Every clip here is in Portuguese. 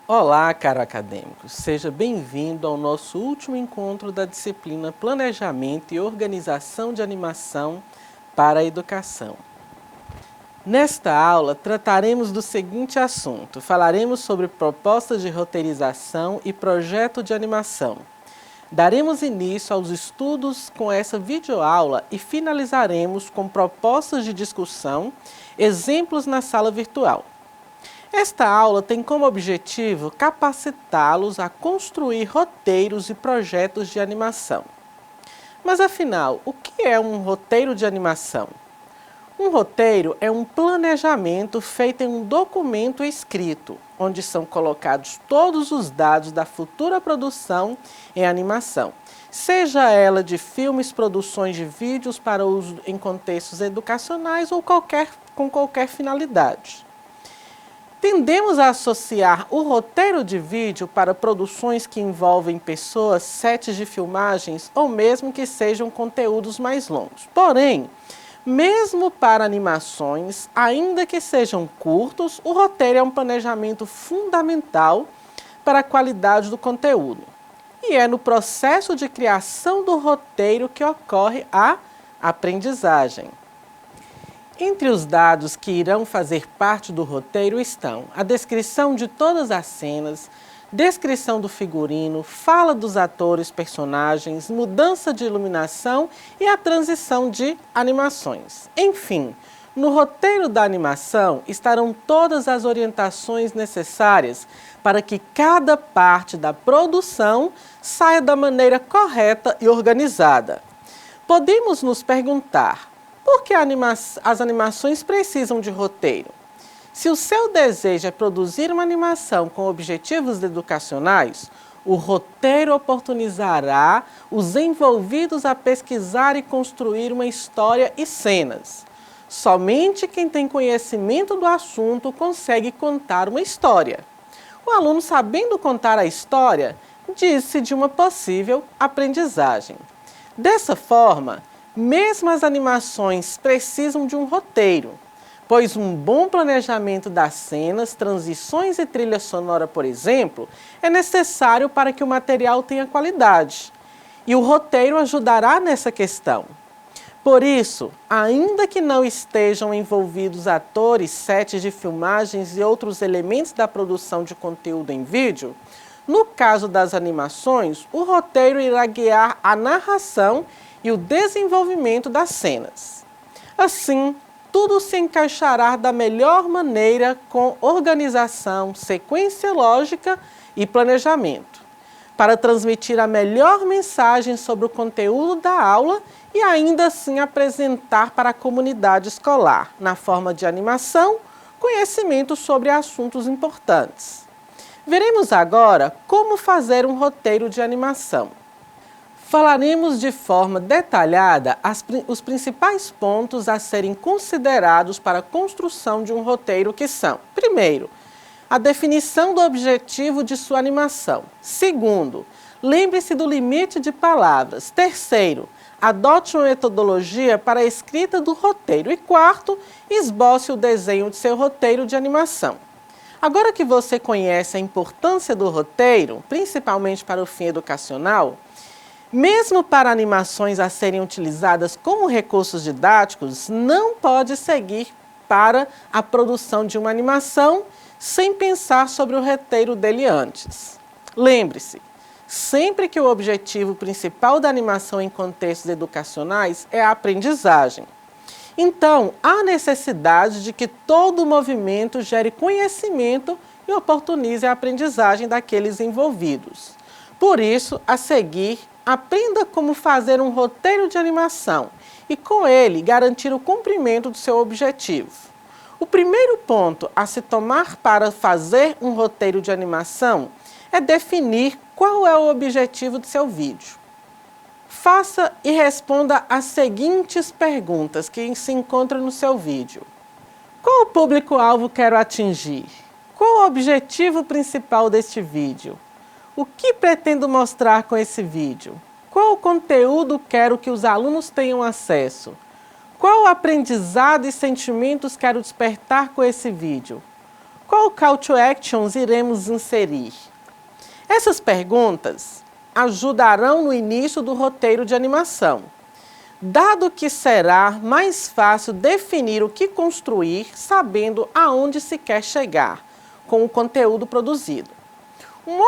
Olá, caro acadêmico, seja bem-vindo ao nosso último encontro da disciplina Planejamento e Organização de Animação para a Educação. Nesta aula, trataremos do seguinte assunto: falaremos sobre propostas de roteirização e projeto de animação. Daremos início aos estudos com essa videoaula e finalizaremos com propostas de discussão, exemplos na sala virtual. Esta aula tem como objetivo capacitá-los a construir roteiros e projetos de animação. Mas afinal, o que é um roteiro de animação? Um roteiro é um planejamento feito em um documento escrito, onde são colocados todos os dados da futura produção em animação, seja ela de filmes, produções de vídeos para uso em contextos educacionais ou com qualquer finalidade. Tendemos a associar o roteiro de vídeo para produções que envolvem pessoas, sets de filmagens ou mesmo que sejam conteúdos mais longos. Porém, mesmo para animações, ainda que sejam curtos, o roteiro é um planejamento fundamental para a qualidade do conteúdo. E é no processo de criação do roteiro que ocorre a aprendizagem. Entre os dados que irão fazer parte do roteiro estão a descrição de todas as cenas, descrição do figurino, fala dos atores, personagens, mudança de iluminação e a transição de animações. Enfim, no roteiro da animação estarão todas as orientações necessárias para que cada parte da produção saia da maneira correta e organizada. Podemos nos perguntar: por que as animações precisam de roteiro? Se o seu desejo é produzir uma animação com objetivos educacionais, o roteiro oportunizará os envolvidos a pesquisar e construir uma história e cenas. Somente quem tem conhecimento do assunto consegue contar uma história. O aluno, sabendo contar a história, diz-se de uma possível aprendizagem. Dessa forma, mesmo as animações precisam de um roteiro, pois um bom planejamento das cenas, transições e trilha sonora, por exemplo, é necessário para que o material tenha qualidade. E o roteiro ajudará nessa questão. Por isso, ainda que não estejam envolvidos atores, sets de filmagens e outros elementos da produção de conteúdo em vídeo, no caso das animações, o roteiro irá guiar a narração e o desenvolvimento das cenas. Assim, tudo se encaixará da melhor maneira com organização, sequência lógica e planejamento, para transmitir a melhor mensagem sobre o conteúdo da aula e ainda assim apresentar para a comunidade escolar, na forma de animação, conhecimento sobre assuntos importantes. Veremos agora como fazer um roteiro de animação. Falaremos de forma detalhada os principais pontos a serem considerados para a construção de um roteiro, que são: primeiro, a definição do objetivo de sua animação. Segundo, lembre-se do limite de palavras. Terceiro, adote uma metodologia para a escrita do roteiro. E quarto, esboce o desenho de seu roteiro de animação. Agora que você conhece a importância do roteiro, principalmente para o fim educacional, mesmo para animações a serem utilizadas como recursos didáticos, não pode seguir para a produção de uma animação sem pensar sobre o roteiro dele antes. Lembre-se, sempre que o objetivo principal da animação em contextos educacionais é a aprendizagem. Então, há necessidade de que todo o movimento gere conhecimento e oportunize a aprendizagem daqueles envolvidos. Por isso, a seguir, aprenda como fazer um roteiro de animação e, com ele, garantir o cumprimento do seu objetivo. O primeiro ponto a se tomar para fazer um roteiro de animação é definir qual é o objetivo do seu vídeo. Faça e responda as seguintes perguntas que se encontram no seu vídeo. Qual o público-alvo quero atingir? Qual o objetivo principal deste vídeo? O que pretendo mostrar com esse vídeo? Qual conteúdo quero que os alunos tenham acesso? Qual aprendizado e sentimentos quero despertar com esse vídeo? Qual call to actions iremos inserir? Essas perguntas ajudarão no início do roteiro de animação, dado que será mais fácil definir o que construir sabendo aonde se quer chegar com o conteúdo produzido. Um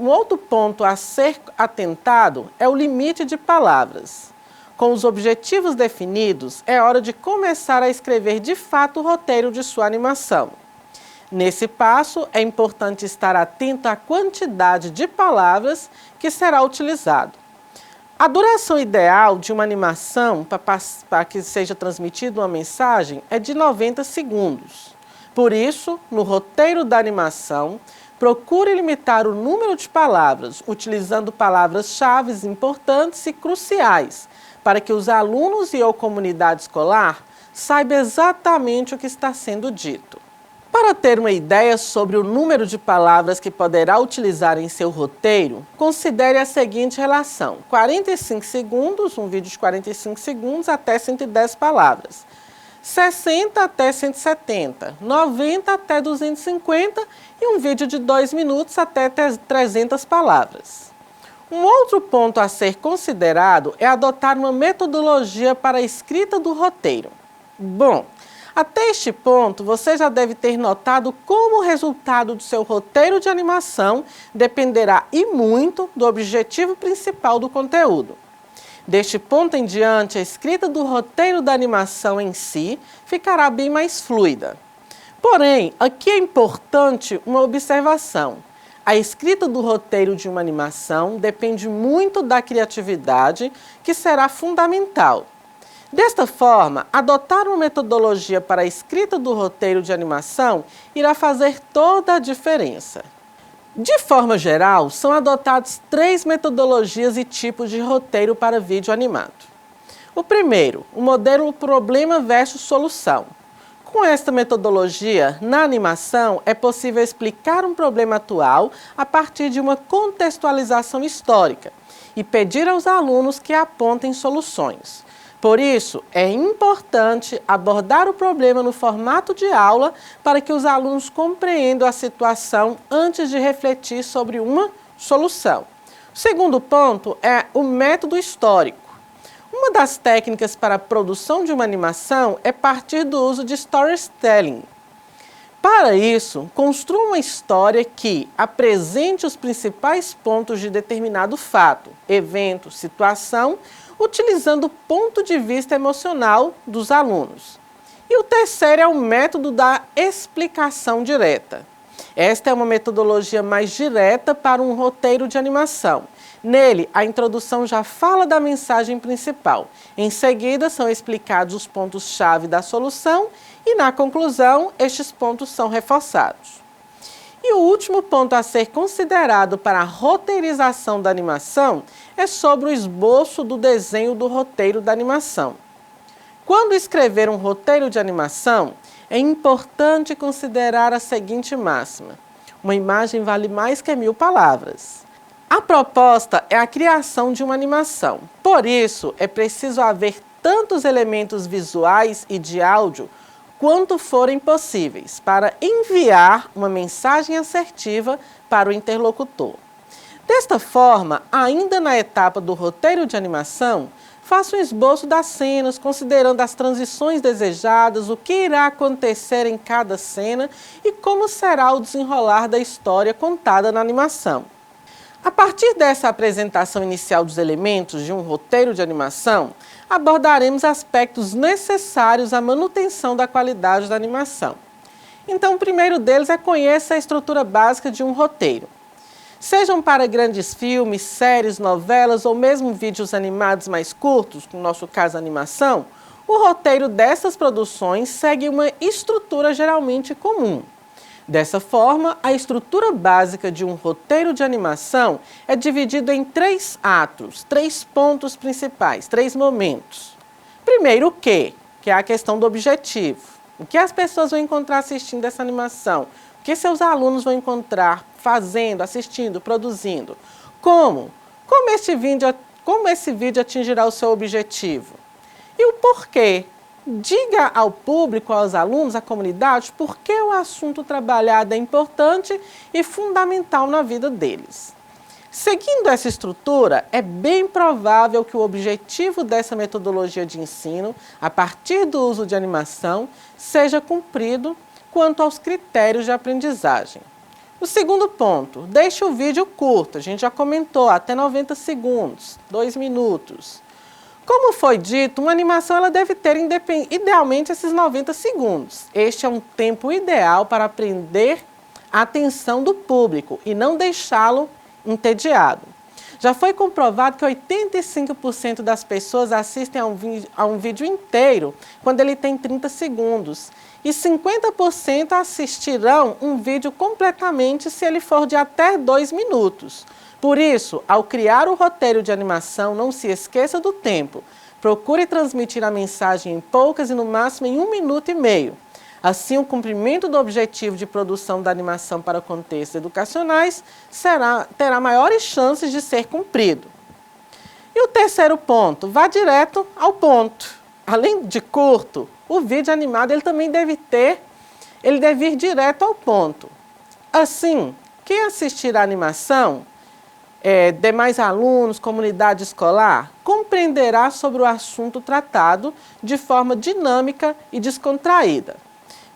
outro ponto a ser atentado é o limite de palavras. Com os objetivos definidos, é hora de começar a escrever de fato o roteiro de sua animação. Nesse passo, é importante estar atento à quantidade de palavras que será utilizado. A duração ideal de uma animação para que seja transmitida uma mensagem é de 90 segundos. Por isso, no roteiro da animação, procure limitar o número de palavras, utilizando palavras-chave importantes e cruciais, para que os alunos e ou comunidade escolar saibam exatamente o que está sendo dito. Para ter uma ideia sobre o número de palavras que poderá utilizar em seu roteiro, considere a seguinte relação: 45 segundos, um vídeo de 45 segundos até 110 palavras. 60 até 170, 90 até 250 e um vídeo de 2 minutos até 300 palavras. Um outro ponto a ser considerado é adotar uma metodologia para a escrita do roteiro. Bom, até este ponto você já deve ter notado como o resultado do seu roteiro de animação dependerá e muito do objetivo principal do conteúdo. Deste ponto em diante, a escrita do roteiro da animação em si ficará bem mais fluida. Porém, aqui é importante uma observação. A escrita do roteiro de uma animação depende muito da criatividade, que será fundamental. Desta forma, adotar uma metodologia para a escrita do roteiro de animação irá fazer toda a diferença. De forma geral, são adotadas 3 metodologias e tipos de roteiro para vídeo animado. O primeiro, o modelo problema versus solução. Com esta metodologia, na animação, é possível explicar um problema atual a partir de uma contextualização histórica e pedir aos alunos que apontem soluções. Por isso, é importante abordar o problema no formato de aula para que os alunos compreendam a situação antes de refletir sobre uma solução. O segundo ponto é o método histórico. Uma das técnicas para a produção de uma animação é partir do uso de storytelling. Para isso, construa uma história que apresente os principais pontos de determinado fato, evento, situação, utilizando o ponto de vista emocional dos alunos. E o terceiro é o método da explicação direta. Esta é uma metodologia mais direta para um roteiro de animação. Nele, a introdução já fala da mensagem principal. Em seguida, são explicados os pontos-chave da solução e, na conclusão, estes pontos são reforçados. E o último ponto a ser considerado para a roteirização da animação é sobre o esboço do desenho do roteiro da animação. Quando escrever um roteiro de animação, é importante considerar a seguinte máxima: uma imagem vale mais que 1000 palavras. A proposta é a criação de uma animação. Por isso, é preciso haver tantos elementos visuais e de áudio quanto forem possíveis para enviar uma mensagem assertiva para o interlocutor. Desta forma, ainda na etapa do roteiro de animação, faça um esboço das cenas, considerando as transições desejadas, o que irá acontecer em cada cena e como será o desenrolar da história contada na animação. A partir dessa apresentação inicial dos elementos de um roteiro de animação, abordaremos aspectos necessários à manutenção da qualidade da animação. Então, o primeiro deles é conhecer a estrutura básica de um roteiro. Sejam para grandes filmes, séries, novelas ou mesmo vídeos animados mais curtos, no nosso caso animação, o roteiro dessas produções segue uma estrutura geralmente comum. Dessa forma, a estrutura básica de um roteiro de animação é dividida em 3 atos, 3 pontos principais, 3 momentos. Primeiro, o quê? Que é a questão do objetivo. O que as pessoas vão encontrar assistindo essa animação? O que seus alunos vão encontrar fazendo, assistindo, produzindo? Como esse vídeo atingirá o seu objetivo? E o porquê? Diga ao público, aos alunos, à comunidade, por que o assunto trabalhado é importante e fundamental na vida deles. Seguindo essa estrutura, é bem provável que o objetivo dessa metodologia de ensino, a partir do uso de animação, seja cumprido quanto aos critérios de aprendizagem. O segundo ponto, deixe o vídeo curto, a gente já comentou, até 90 segundos, 2 minutos. Como foi dito, uma animação ela deve ter idealmente esses 90 segundos. Este é um tempo ideal para prender a atenção do público e não deixá-lo entediado. Já foi comprovado que 85% das pessoas assistem a um vídeo inteiro quando ele tem 30 segundos e 50% assistirão um vídeo completamente se ele for de até 2 minutos. Por isso, ao criar o roteiro de animação, não se esqueça do tempo. Procure transmitir a mensagem em poucas e no máximo em 1 minuto e meio. Assim, o cumprimento do objetivo de produção da animação para contextos educacionais terá maiores chances de ser cumprido. E o terceiro ponto, vá direto ao ponto. Além de curto, o vídeo animado ele também deve ir direto ao ponto. Assim, quem assistir à animação, demais alunos, comunidade escolar, compreenderá sobre o assunto tratado de forma dinâmica e descontraída.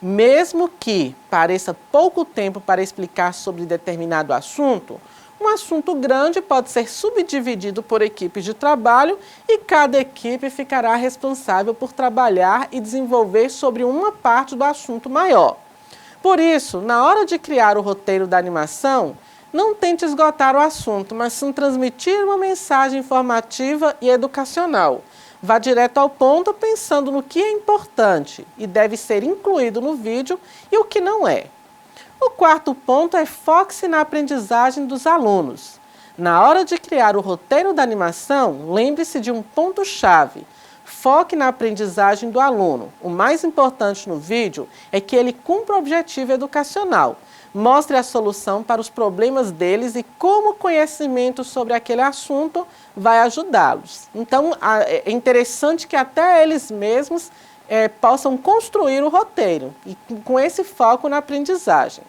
Mesmo que pareça pouco tempo para explicar sobre determinado assunto, um assunto grande pode ser subdividido por equipes de trabalho e cada equipe ficará responsável por trabalhar e desenvolver sobre uma parte do assunto maior. Por isso, na hora de criar o roteiro da animação, não tente esgotar o assunto, mas sim transmitir uma mensagem informativa e educacional. Vá direto ao ponto pensando no que é importante e deve ser incluído no vídeo e o que não é. O quarto ponto é foque-se na aprendizagem dos alunos. Na hora de criar o roteiro da animação, lembre-se de um ponto-chave. Foque na aprendizagem do aluno. O mais importante no vídeo é que ele cumpra o objetivo educacional. Mostre a solução para os problemas deles e como o conhecimento sobre aquele assunto vai ajudá-los. Então, é interessante que até eles mesmos possam construir o roteiro, e com esse foco na aprendizagem.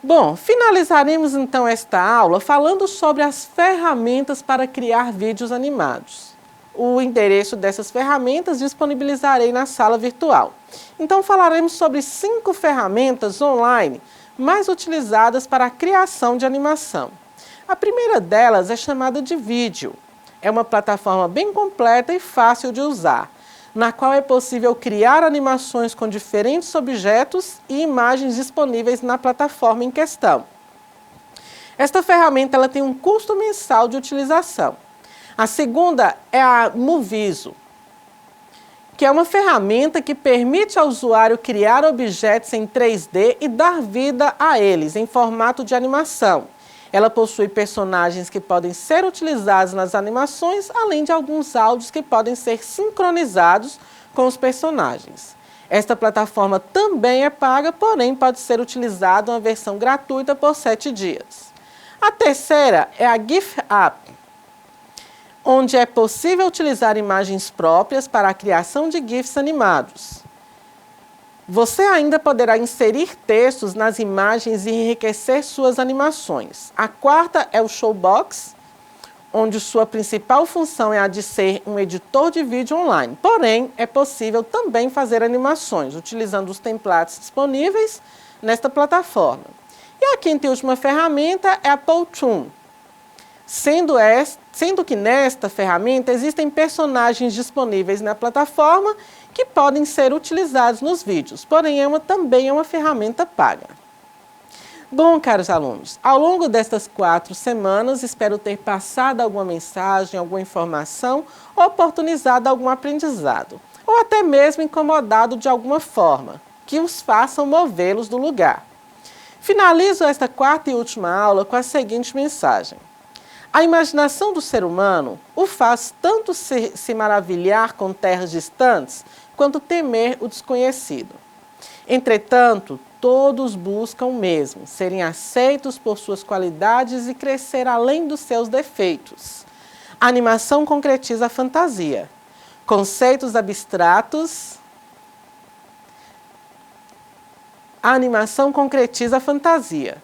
Bom, finalizaremos então esta aula falando sobre as ferramentas para criar vídeos animados. O endereço dessas ferramentas disponibilizarei na sala virtual. Então falaremos sobre 5 ferramentas online mais utilizadas para a criação de animação. A primeira delas é chamada de Vídeo. É uma plataforma bem completa e fácil de usar, na qual é possível criar animações com diferentes objetos e imagens disponíveis na plataforma em questão. Esta ferramenta ela tem um custo mensal de utilização. A segunda é a Moviso, que é uma ferramenta que permite ao usuário criar objetos em 3D e dar vida a eles em formato de animação. Ela possui personagens que podem ser utilizados nas animações, além de alguns áudios que podem ser sincronizados com os personagens. Esta plataforma também é paga, porém pode ser utilizada uma versão gratuita por 7 dias. A terceira é a GIF App, onde é possível utilizar imagens próprias para a criação de GIFs animados. Você ainda poderá inserir textos nas imagens e enriquecer suas animações. A quarta é o Showbox, onde sua principal função é a de ser um editor de vídeo online. Porém, é possível também fazer animações, utilizando os templates disponíveis nesta plataforma. E a quinta e última ferramenta é a Powtoon, sendo que nesta ferramenta existem personagens disponíveis na plataforma que podem ser utilizados nos vídeos, porém também é uma ferramenta paga. Bom, caros alunos, ao longo destas 4 semanas, espero ter passado alguma mensagem, alguma informação, oportunizado algum aprendizado, ou até mesmo incomodado de alguma forma, que os façam movê-los do lugar. Finalizo esta 4ª e última aula com a seguinte mensagem. A imaginação do ser humano o faz tanto se maravilhar com terras distantes, quanto temer o desconhecido. Entretanto, todos buscam o mesmo, serem aceitos por suas qualidades e crescer além dos seus defeitos. A animação concretiza a fantasia. Conceitos abstratos. A animação concretiza a fantasia.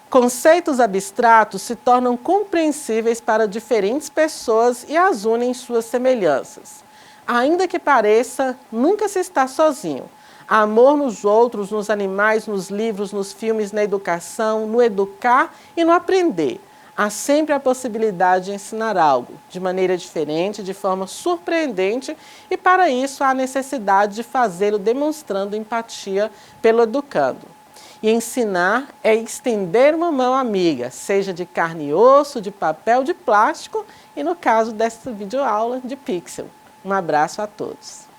Conceitos abstratos se tornam compreensíveis para diferentes pessoas e as unem em suas semelhanças. Ainda que pareça, nunca se está sozinho. Há amor nos outros, nos animais, nos livros, nos filmes, na educação, no educar e no aprender. Há sempre a possibilidade de ensinar algo, de maneira diferente, de forma surpreendente, e para isso há a necessidade de fazê-lo demonstrando empatia pelo educando. E ensinar é estender uma mão amiga, seja de carne e osso, de papel, de plástico e no caso desta videoaula de pixel. Um abraço a todos.